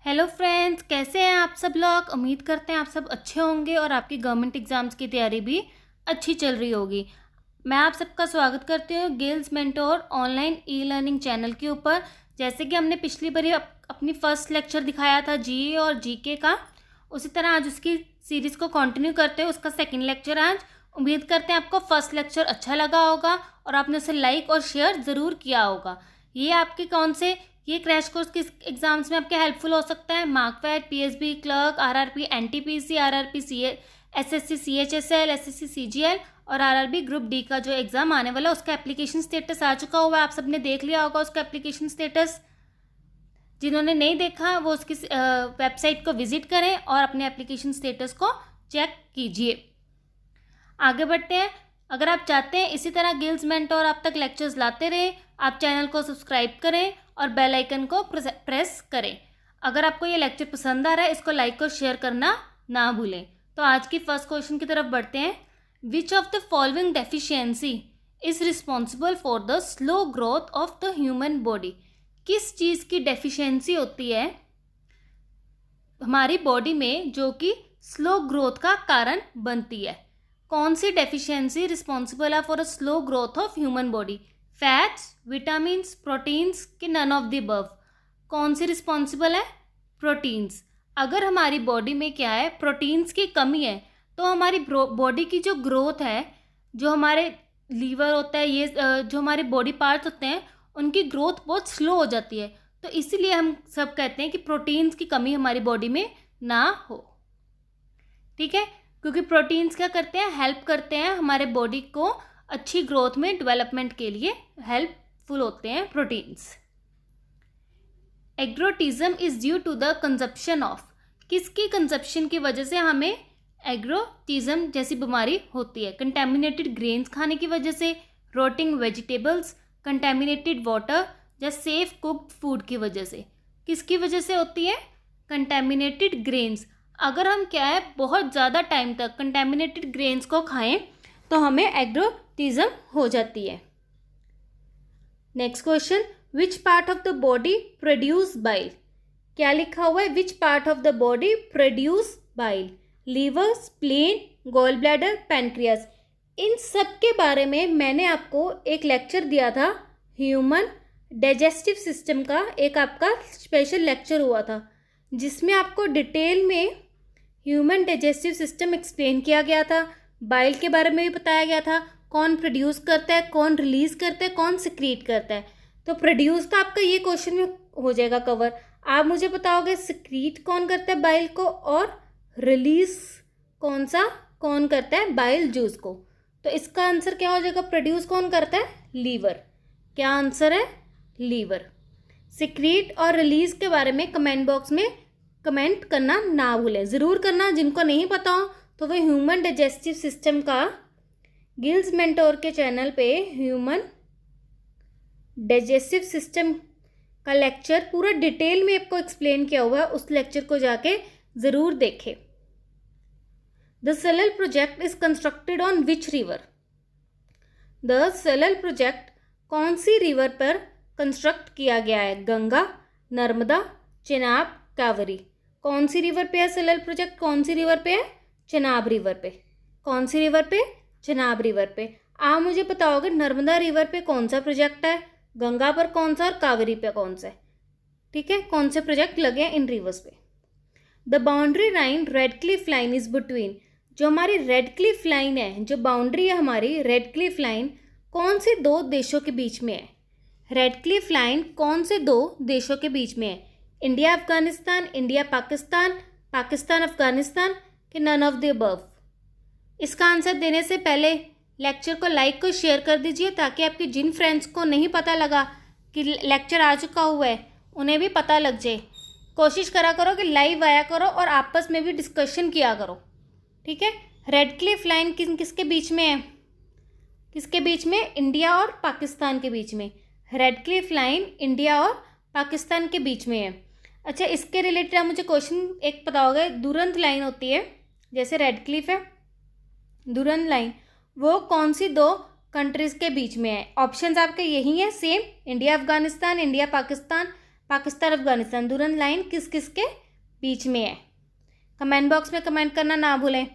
Hello friends, कैसे हैं आप सब लोग। उम्मीद करते हैं आप सब अच्छे होंगे और आपकी गवर्नमेंट एग्जाम्स की तैयारी भी अच्छी चल रही होगी। मैं आप सबका स्वागत करती हूँ gills mentor online e learning channel के ऊपर। जैसे कि हमने पिछली बार अपनी फर्स्ट लेक्चर दिखाया था जीए और जीके का, उसी तरह आज उसकी सीरीज़ को कंटिन्यू करते हैं। उसका सेकेंड लेक्चर आज। उम्मीद करते हैं आपको फर्स्ट लेक्चर अच्छा लगा होगा और आपने उसे लाइक और शेयर ज़रूर किया होगा। ये आपके कौन से ये क्रैश कोर्स किस एग्जाम्स में आपके हेल्पफुल हो सकता है। Markfed, PSB clerk, RRP, NTPC, RRP CA, SSC CHSL, SSC CGL और आरआरबी ग्रुप डी का जो एग्ज़ाम आने वाला है उसका एप्लीकेशन स्टेटस आ चुका हुआ है। आप सबने देख लिया होगा उसका एप्लीकेशन स्टेटस। जिन्होंने नहीं देखा वो उसकी वेबसाइट को विजिट करें और अपने एप्लीकेशन स्टेटस को चेक कीजिए। आगे बढ़ते हैं। अगर आप चाहते हैं इसी तरह गिल्स मेंटोर आप तक लेक्चर्स लाते रहें, आप चैनल को सब्सक्राइब करें और बेल आइकन को प्रेस करें। अगर आपको ये लेक्चर पसंद आ रहा है इसको लाइक और शेयर करना ना भूलें। तो आज की फर्स्ट क्वेश्चन की तरफ बढ़ते हैं। विच of the following deficiency is responsible for the slow growth of the human body. किस चीज़ की डेफिशिएंसी होती है हमारी बॉडी में जो कि स्लो ग्रोथ का कारण बनती है। कौन सी डेफिशिएंसी रिस्पॉन्सिबल है for a slow growth of human body. Fats, vitamins, proteins कि नन ऑफ द अबव। कौन सी रिस्पॉन्सिबल है। प्रोटीन्स। अगर हमारी बॉडी में क्या है प्रोटीन्स की कमी है तो हमारी बॉडी की जो ग्रोथ है, जो हमारे लीवर होता है, ये जो हमारे बॉडी पार्ट्स होते हैं उनकी ग्रोथ बहुत स्लो हो जाती है। तो इसीलिए हम सब कहते हैं कि प्रोटीन्स की कमी हमारी बॉडी में ना हो। ठीक है, क्योंकि प्रोटीन्स क्या करते हैं, हेल्प करते हैं हमारे बॉडी को अच्छी ग्रोथ में, डेवलपमेंट के लिए हेल्पफुल होते हैं proteins. Ergotism is due to the consumption of. किसकी कंजप्शन की वजह से हमें एग्रोटिज्म जैसी बीमारी होती है। कंटेमिनेटेड ग्रेन्स खाने की वजह से, रोटिंग वेजिटेबल्स, कंटेमिनेटेड वाटर या सेफ कुक्ड फूड की वजह से। किसकी वजह से होती है। Contaminated grains. अगर हम क्या है बहुत ज़्यादा टाइम तक कंटेमिनेटेड ग्रेन्स को खाएं तो हमें एग्रोटिज्म हो जाती है। Next question, which part of the body produce bile. क्या लिखा हुआ है, which part of the body produce bile. Liver, spleen, gall bladder, pancreas. इन सब के बारे में मैंने आपको एक लेक्चर दिया था। ह्यूमन डाइजेस्टिव सिस्टम का एक आपका स्पेशल लेक्चर हुआ था जिसमें आपको डिटेल में ह्यूमन डाइजेस्टिव सिस्टम एक्सप्लेन किया गया था। बाइल के बारे में भी बताया गया था, कौन प्रोड्यूस करता है, कौन रिलीज करता है, कौन सिक्रीट करता है। तो प्रोड्यूस तो आपका ये क्वेश्चन में हो जाएगा कवर। आप मुझे बताओगे सिक्रीट कौन करता है बाइल को और रिलीज कौन करता है बाइल जूस को। तो इसका आंसर क्या हो जाएगा, प्रोड्यूस कौन करता है, लीवर। क्या आंसर है, लीवर। सिक्रीट और रिलीज के बारे में कमेंट बॉक्स में कमेंट करना ना भूलें, ज़रूर करना। जिनको नहीं पता हो तो वह ह्यूमन डाइजेस्टिव सिस्टम का गिल्स मेंटोर के चैनल पे ह्यूमन डाइजेस्टिव सिस्टम का लेक्चर पूरा डिटेल में आपको एक्सप्लेन किया हुआ है, उस लेक्चर को जाके ज़रूर देखें। The Salal project is constructed on which river. The Salal project कौन सी रिवर पर कंस्ट्रक्ट किया गया है। गंगा, नर्मदा, चेनाब, कावेरी। कौन सी रिवर पे है सलल प्रोजेक्ट, कौन सी रिवर पे है, चेनाब रिवर पे। कौन सी रिवर पे, चेनाब रिवर पे। आप मुझे बताओगे नर्मदा रिवर पे कौन सा प्रोजेक्ट है, गंगा पर कौन सा और कावेरी पे कौन सा है। ठीक है, कौन से प्रोजेक्ट लगे हैं इन रिवर्स पे। The boundary line red Cliff line is between. जो हमारी रेड क्लिफ लाइन है, जो बाउंड्री है हमारी रेड क्लिफ लाइन, कौन से दो देशों के बीच में है। रेड क्लिफ लाइन कौन से दो देशों के बीच में है। इंडिया अफगानिस्तान, इंडिया पाकिस्तान, पाकिस्तान अफगानिस्तान कि नन ऑफ द अबव। इसका आंसर देने से पहले लेक्चर को लाइक और शेयर कर दीजिए ताकि आपके जिन फ्रेंड्स को नहीं पता लगा कि लेक्चर आ चुका हुआ है उन्हें भी पता लग जाए। कोशिश करा करो कि लाइव आया करो और आपस में भी डिस्कशन किया करो। ठीक है, रेड क्लिफ लाइन किसके बीच में है, किसके बीच में, इंडिया और पाकिस्तान के बीच में। रेड क्लिफ लाइन इंडिया और पाकिस्तान के बीच में है। अच्छा, इसके रिलेटेड आप मुझे क्वेश्चन एक बताओगे। दुरंत लाइन होती है, जैसे रेड क्लिफ है, दुरंत लाइन वो कौन सी दो कंट्रीज़ के बीच में है। ऑप्शंस आपके यही हैं same, India Afghanistan, India Pakistan, Pakistan Afghanistan Durand line किस किस के बीच में है। कमेंट बॉक्स में कमेंट करना ना भूलें।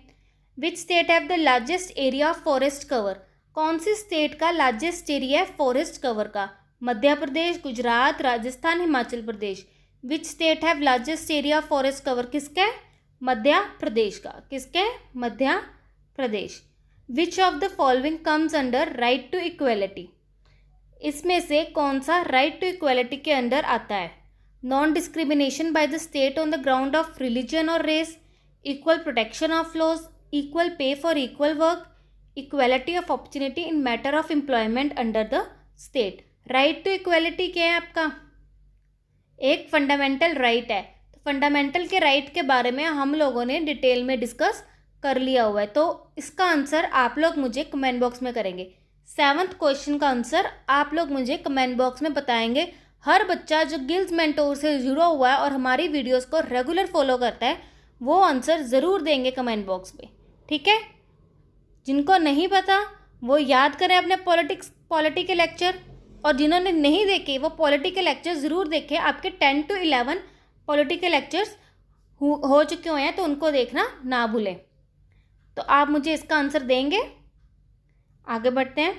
Which state have the largest area of forest cover, कौन सी स्टेट का लार्जेस्ट एरिया है फॉरेस्ट कवर का? Madhya Pradesh, Gujarat, Rajasthan, Himachal Pradesh. Which state have largest area of forest cover, किसका? मध्य प्रदेश का। किसके? Madhya Pradesh. Which of the following comes under right to equality, इसमें से कौन सा राइट टू इक्वेलिटी के अंडर आता है? Non discrimination by the state on the ground of religion और race, equal protection of laws, equal pay for equal work, equality of opportunity in matter of employment under the state. Right to equality क्या है आपका? एक fundamental right है। तो fundamental के right के बारे में हम लोगों ने डिटेल में डिस्कस कर लिया हुआ है, तो इसका आंसर आप लोग मुझे कमेंट बॉक्स में करेंगे। 7th क्वेश्चन का आंसर आप लोग मुझे कमेंट बॉक्स में बताएंगे। हर बच्चा जो गिल्स मेंटोर से जुड़ा हुआ है और हमारी वीडियोस को रेगुलर फॉलो करता है वो आंसर ज़रूर देंगे कमेंट बॉक्स में, ठीक है? जिनको नहीं पता वो याद करें अपने पॉलिटी के लेक्चर, और जिन्होंने नहीं देखे वो पॉलिटी के लेक्चर ज़रूर देखें। आपके 10 to 11 पॉलिटी के लेक्चर्स हो चुके हुए हैं, तो उनको देखना ना भूलें। तो आप मुझे इसका आंसर देंगे। आगे बढ़ते हैं।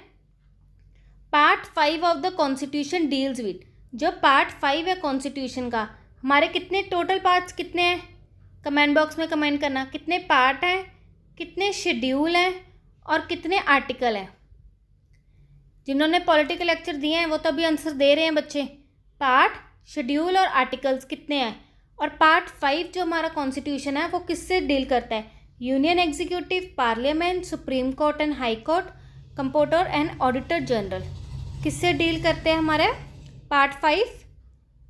Part 5 of the constitution deals with, जो पार्ट 5 है कॉन्स्टिट्यूशन का, हमारे कितने टोटल पार्ट्स कितने हैं? कमेंट बॉक्स में कमेंट करना। कितने पार्ट हैं, कितने शेड्यूल हैं और कितने आर्टिकल हैं? जिन्होंने पॉलिटिकल लेक्चर दिए हैं वो तो अभी आंसर दे रहे हैं बच्चे। पार्ट, शेड्यूल और आर्टिकल्स कितने हैं? और पार्ट 5 जो हमारा कॉन्स्टिट्यूशन है वो किससे डील करता है? Union executive, parliament, supreme court and high court, comptroller and auditor general, किससे डील करते हैं हमारे पार्ट 5?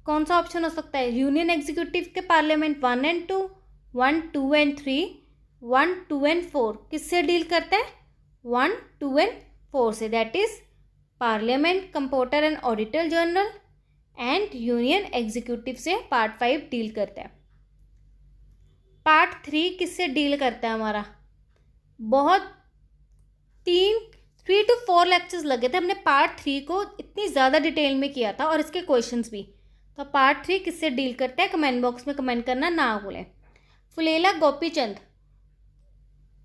कौन सा ऑप्शन हो सकता है? यूनियन एग्जीक्यूटिव के पार्लियामेंट 1 and 2, 1, 2 and 3, 1, 2 and 4 किससे डील करते हैं? 1, 2 and 4 से, that is parliament, comptroller and auditor general and union executive से पार्ट 5 डील करता है। पार्ट 3 किससे डील करता है हमारा? बहुत 3 to 4 लेक्चर्स लगे थे, हमने पार्ट 3 को इतनी ज़्यादा डिटेल में किया था और इसके क्वेश्चंस भी। तो पार्ट 3 किससे डील करता है? कमेंट बॉक्स में कमेंट करना ना भूलें। Pullela Gopichand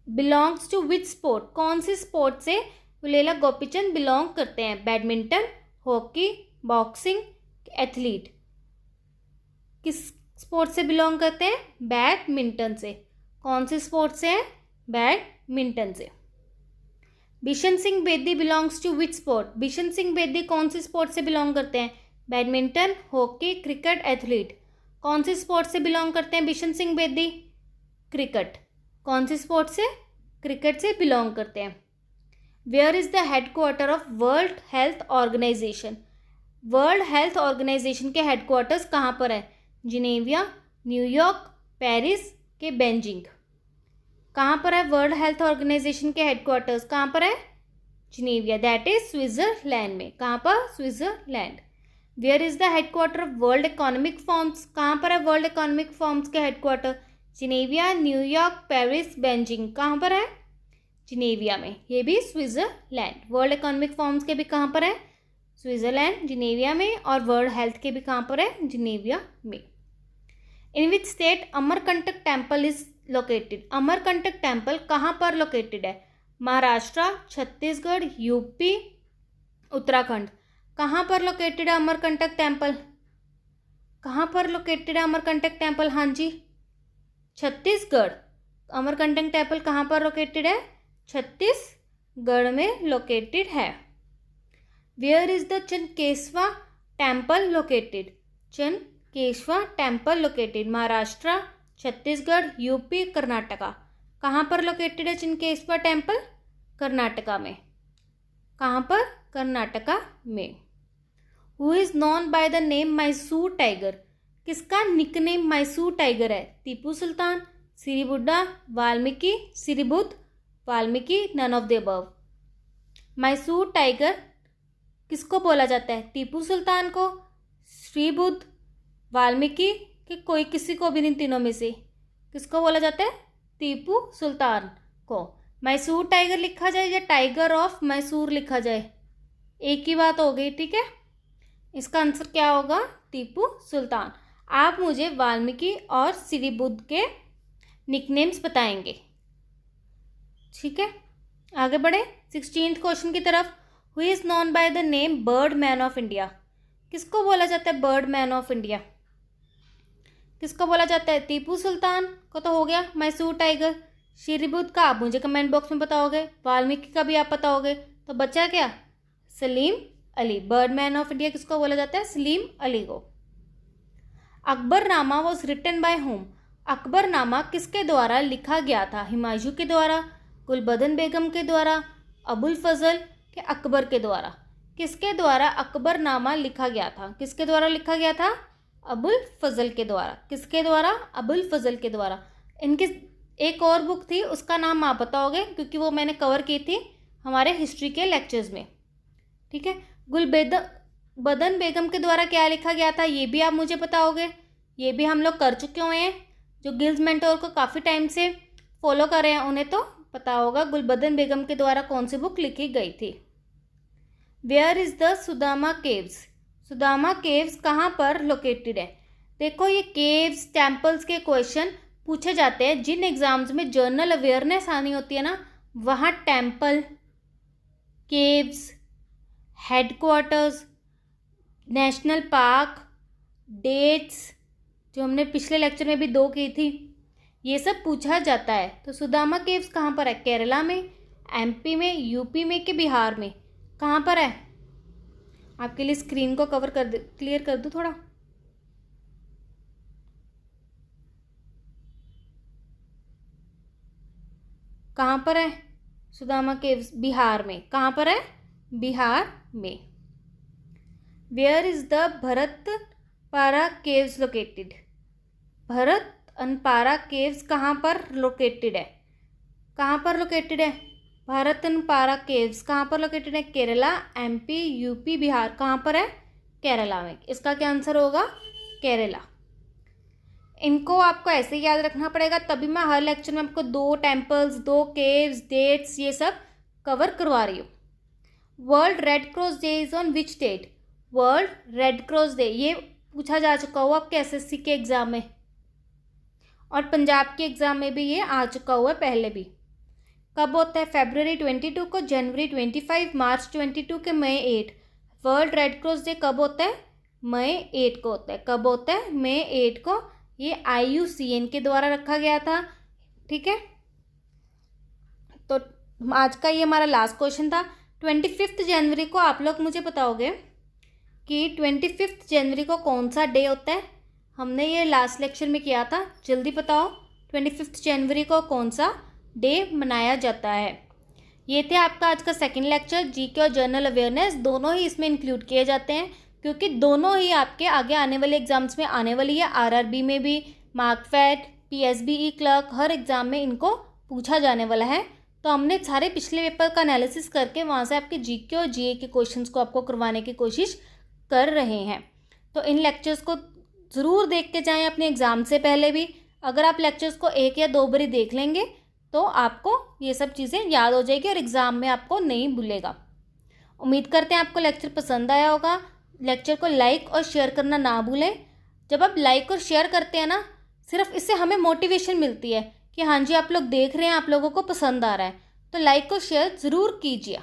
belongs to which sport, कौन सी स्पोर्ट से फुलेला गोपीचंद बिलोंग करते हैं? बैडमिंटन, हॉकी, बॉक्सिंग, एथलीट, किस स्पोर्ट से बिलोंग करते हैं? बैडमिंटन से। कौन से स्पोर्ट से हैं? बैडमिंटन से। Bishan Singh Bedi belongs to which sport, Bishan Singh Bedi कौन सी स्पोर्ट से बिलोंग करते हैं? बैडमिंटन, हॉकी, क्रिकेट, एथलीट, कौन सी स्पोर्ट से बिलोंग करते हैं बिशन सिंह बेदी? क्रिकेट। कौन सी स्पोर्ट से? क्रिकेट से बिलोंग करते हैं। Where is the headquarter of world health organisation, world health organisation के हेडक्वार्टर्स कहाँ पर है? जिनेविया, न्यूयॉर्क, पेरिस के बेजिंग। कहाँ पर है वर्ल्ड हेल्थ ऑर्गेनाइजेशन के हेडक्वार्टर्स? कहाँ पर है? जिनेविया, दैट इज स्विट्जरलैंड में। कहाँ पर? Switzerland. Where is the headquarter of world economic forums, कहाँ पर है वर्ल्ड इकोनॉमिक फॉर्म्स के headquarter? Geneva, New York, Paris, Beijing. कहाँ पर है? जिनेविया में, ये भी स्विट्जरलैंड। वर्ल्ड इकोनॉमिक फॉर्म्स के भी कहाँ पर है? स्विट्जरलैंड, जिनेविया में। और वर्ल्ड हेल्थ के भी कहाँ पर है? जिनेविया में। In which state Amarkantak temple is located, Amarkantak temple कहाँ पर लोकेटेड है? महाराष्ट्र, छत्तीसगढ़, यूपी, उत्तराखंड। कहाँ पर लोकेटेड है अमरकंटक टेम्पल? कहाँ पर लोकेटेड है अमरकंटक टेम्पल? हाँ जी, छत्तीसगढ़। अमरकंटक टेम्पल कहाँ पर लोकेटेड है? छत्तीसगढ़ में लोकेटेड है। Where is the Chennakeshava temple located, Chennakeshava temple located Maharashtra, Chhattisgarh, UP, Karnataka. कहाँ पर लोकेटेड है चनकेश्वर टेम्पल? कर्नाटका में। कहाँ पर? कर्नाटका में। Who is known by the name Mysore Tiger, किसका निकनेम मैसूर टाइगर है? Tipu Sultan, Shri Buddha, Valmiki, Shri Buddha, Valmiki, none of the above. Mysore Tiger किसको बोला जाता है? टीपू सुल्तान को, श्री बुद्ध, वाल्मीकि के कोई किसी को भी नहीं, तीनों में से किसको बोला जाता है? टीपू सुल्तान को। मैसूर टाइगर लिखा जाए या टाइगर ऑफ मैसूर लिखा जाए, एक ही बात हो गई, ठीक है? इसका आंसर क्या होगा? टीपू सुल्तान। आप मुझे वाल्मीकि और श्री बुद्ध के निकनेम्स बताएंगे। ठीक है, आगे बढ़े 16th क्वेश्चन की तरफ। Who is known by the name bird man of India? किसको बोला जाता है बर्ड मैन ऑफ इंडिया? किसको बोला जाता है? टीपू सुल्तान को तो हो गया, मैसूर टाइगर। श्री बुद्ध का आप मुझे कमेंट बॉक्स में बताओगे, वाल्मीकि का भी आप बताओगे, तो बचा क्या? Salim Ali. Bird man of India किसको बोला जाता है? सलीम अली को। Akbarnama was written by whom? Akbarnama किसके द्वारा लिखा गया था? हुमायूं के द्वारा, गुलबदन बेगम के द्वारा, अबुल फजल के अकबर के द्वारा? किसके द्वारा अकबरनामा लिखा गया था? किसके द्वारा लिखा गया था? अबुल फजल के द्वारा। किसके द्वारा? अबुल फजल के द्वारा। इनकी एक और बुक थी, उसका नाम आप बताओगे क्योंकि वो मैंने कवर की थी हमारे हिस्ट्री के लेक्चर्स में। ठीक है, गुलबदन बेगम के द्वारा क्या लिखा गया था ये भी आप मुझे बताओगे। ये भी हम लोग कर चुके हुए हैं, जो गिल्स मेंटोर को काफ़ी टाइम से फॉलो कर रहे हैं उन्हें तो पता होगा गुलबदन बेगम के द्वारा कौन सी बुक लिखी गई थी। Where is the Sudama caves? Sudama caves कहाँ पर लोकेटेड है? देखो ये केव्स टेम्पल्स के क्वेश्चन पूछे जाते हैं जिन एग्जाम्स में जनरल अवेयरनेस आनी होती है ना, वहाँ temple, caves, headquarters, national park, dates जो हमने पिछले लेक्चर में भी 2 की थी, ये सब पूछा जाता है। तो सुदामा केव्स कहाँ पर है? केरला में, एमपी में, यूपी में कि बिहार में? कहाँ पर है? आपके लिए स्क्रीन को कवर कर दे, क्लियर कर दूँ थोड़ा। कहाँ पर है सुदामा केव्स? बिहार में। कहाँ पर है? बिहार में। Where is the Bharatpara caves located? Bharatnapara caves कहाँ पर लोकेटेड है? कहाँ पर लोकेटेड है भरतनपारा केव्स? कहाँ पर लोकेटेड है? Kerala, MP, UP, Bihar. कहाँ पर है? केरला में। इसका क्या आंसर होगा? केरला। इनको आपको ऐसे ही याद रखना पड़ेगा, तभी मैं हर लेक्चर में आपको 2 टेम्पल्स, 2 केव्स, डेट्स ये सब कवर करवा रही हूँ। World Red Cross Day is on which date? World Red Cross Day ये पूछा जा चुका हुआ आपके एसएससी के एग्ज़ाम में, और पंजाब के एग्ज़ाम में भी ये आ चुका हुआ है पहले भी। कब होता है? फरवरी 22 को, जनवरी 25, मार्च 22 के, मई 8। वर्ल्ड रेड क्रॉस डे कब होता है? मई 8 को होता है। कब होता है? मई 8 को। ये IUCN के द्वारा रखा गया था। ठीक है, तो आज का ये हमारा लास्ट क्वेश्चन था। 25 जनवरी को आप लोग मुझे बताओगे कि 25 जनवरी को कौन सा डे होता है? हमने ये लास्ट लेक्चर में किया था, जल्दी बताओ 25 जनवरी को कौन सा डे मनाया जाता है? ये थे आपका आज का सेकंड लेक्चर। जीके और जनरल अवेयरनेस दोनों ही इसमें इंक्लूड किए जाते हैं क्योंकि दोनों ही आपके आगे आने वाले एग्जाम्स में आने वाली है। RRB में भी, मार्कफेट, PSBE क्लर्क, हर एग्ज़ाम में इनको पूछा जाने वाला है। तो हमने सारे पिछले पेपर का एनालिसिस करके वहाँ से आपके जीके और जीए के क्वेश्चंस को आपको करवाने की कोशिश कर रहे हैं। तो इन लेक्चर्स को ज़रूर देख के जाएँ अपने एग्ज़ाम से पहले भी। अगर आप लेक्चर्स को 1 या 2 बारी देख लेंगे तो आपको ये सब चीज़ें याद हो जाएगी और एग्ज़ाम में आपको नहीं भूलेगा। उम्मीद करते हैं आपको लेक्चर पसंद आया होगा। लेक्चर को लाइक और शेयर करना ना भूलें। जब आप लाइक और शेयर करते हैं ना, सिर्फ इससे हमें मोटिवेशन मिलती है कि हाँ जी आप लोग देख रहे हैं, आप लोगों को पसंद आ रहा है, तो लाइक और शेयर ज़रूर कीजिए।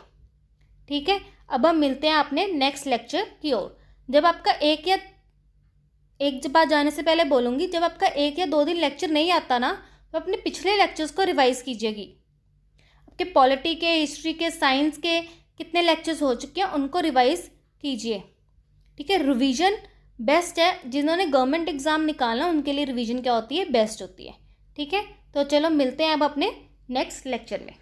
ठीक है, अब हम मिलते हैं अपने नेक्स्ट लेक्चर की ओर। जब आपका एक बार जाने से पहले बोलूँगी, जब आपका 1 या 2 दिन लेक्चर नहीं आता ना, तो अपने पिछले लेक्चर्स को रिवाइज़ कीजिएगी। आपके पॉलिटी के, हिस्ट्री के, साइंस के कितने लेक्चर्स हो चुके हैं उनको रिवाइज़ कीजिए। ठीक है, रिवीजन बेस्ट है। जिन्होंने गवर्नमेंट एग्ज़ाम निकालना उनके लिए रिवीजन क्या होती है? बेस्ट होती है। ठीक है, तो चलो मिलते हैं अब अपने नेक्स्ट लेक्चर में।